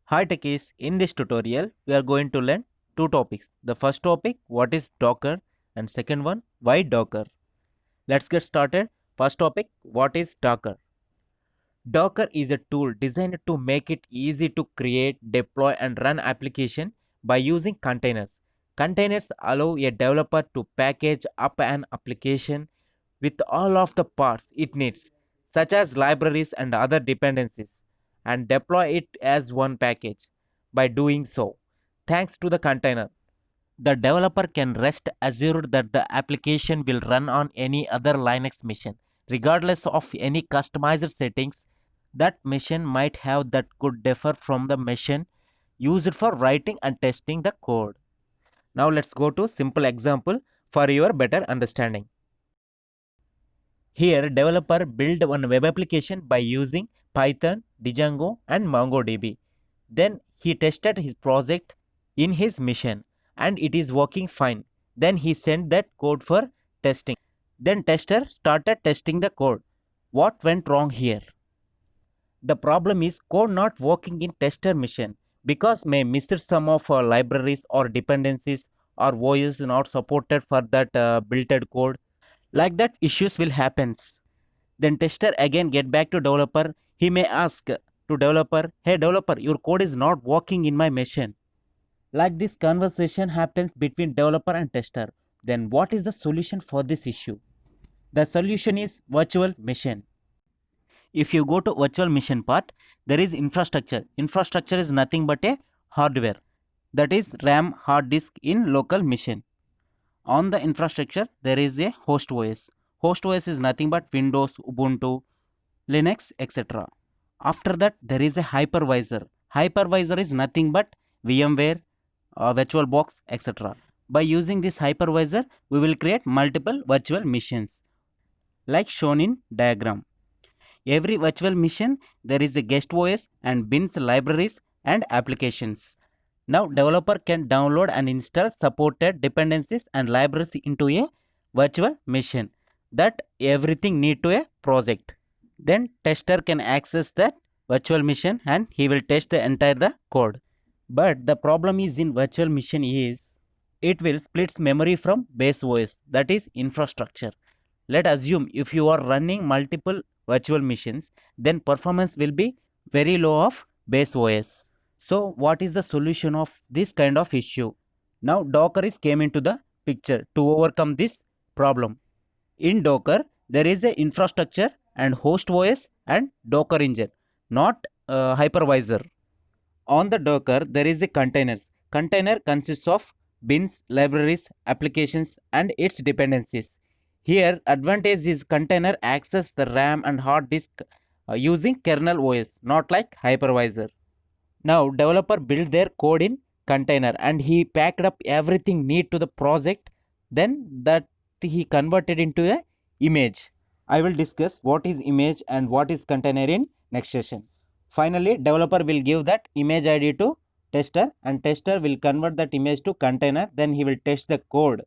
Hi techies, in this tutorial we are going to learn two topics. The first topic, what is Docker, and second one, why Docker. Let's get started. First topic, what is Docker? Docker is a tool designed to make it easy to create, deploy and run application by using containers. Containers allow a developer to package up an application with all of the parts it needs, such as libraries and other dependencies, and deploy it as one package. By doing so, thanks to the container, the developer can rest assured that the application will run on any other Linux machine, regardless of any customized settings that machine might have that could differ from the machine used for writing and testing the code. Now let's go to simple example for your better understanding. Here, developer build one web application by using Python, Django, and MongoDB. Then he tested his project in his machine and it is working fine. Then he sent that code for testing. Then tester started testing the code. What went wrong here? The problem is code not working in tester machine because may missed some of our libraries or dependencies or OS not supported for that built code. Like that issues will happens. Then tester again get back to developer. He may ask to developer, hey developer, your code is not working in my machine. Like this conversation happens between developer and tester. Then what is the solution for this issue? The solution is virtual machine. If you go to virtual machine part, there is infrastructure. Infrastructure is nothing but a hardware. That is RAM hard disk in local machine. On the infrastructure, there is a host OS. Host OS is nothing but Windows, Ubuntu, Linux, etc. After that, there is a hypervisor. Hypervisor is nothing but VMware, VirtualBox, etc. By using this hypervisor, we will create multiple virtual machines, like shown in diagram. Every virtual machine, there is a guest OS and bins libraries and applications. Now, developer can download and install supported dependencies and libraries into a virtual machine. That everything need to a project. Then tester can access that virtual machine and he will test the entire the code. But the problem is in virtual machine is it will splits memory from base OS, that is infrastructure. Let assume if you are running multiple virtual machines, then performance will be very low of base OS. So what is the solution of this kind of issue? Now Docker is came into the picture to overcome this problem. In Docker, there is a infrastructure and host OS and Docker engine, not hypervisor. On the Docker, there is a containers. Container consists of bins, libraries, applications, and its dependencies. Here, advantage is container access the RAM and hard disk using kernel OS, not like hypervisor. Now, developer built their code in container and he packed up everything need to the project. Then that he converted into a image. I will discuss what is image and what is container in next session. Finally, developer will give that image ID to tester and tester will convert that image to container. Then he will test the code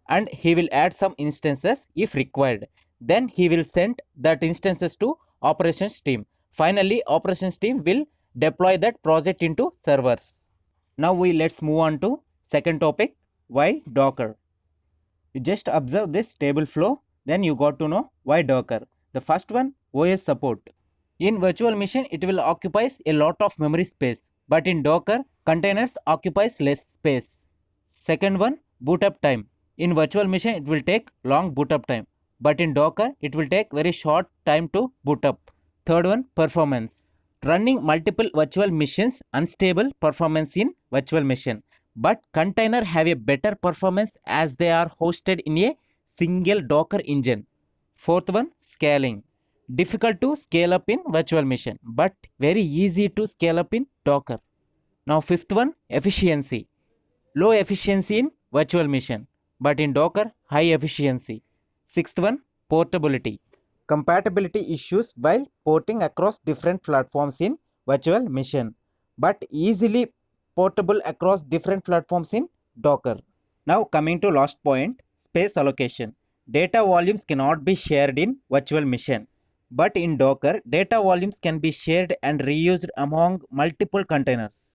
and he will add some instances if required. Then he will send that instances to operations team. Finally, operations team will deploy that project into servers. Now let's move on to second topic, why Docker. You just observe this table flow, then you got to know why Docker. The first one, OS support. In virtual machine, it will occupies a lot of memory space, but in Docker, containers occupies less space. Second one, boot up time. In virtual machine, it will take long boot up time, but in Docker, it will take very short time to boot up. Third one, performance. Running multiple virtual machines, unstable performance in virtual machine, but container have a better performance as they are hosted in a single Docker engine. Fourth one, scaling. Difficult to scale up in virtual machine, but very easy to scale up in Docker. Now fifth one, efficiency. Low efficiency in virtual machine, but in Docker, high efficiency. Sixth one, portability. Compatibility issues while porting across different platforms in virtual machine, but easily portable across different platforms in Docker. Now coming to last point, space allocation. Data volumes cannot be shared in virtual machine, But in Docker, data volumes can be shared and reused among multiple containers.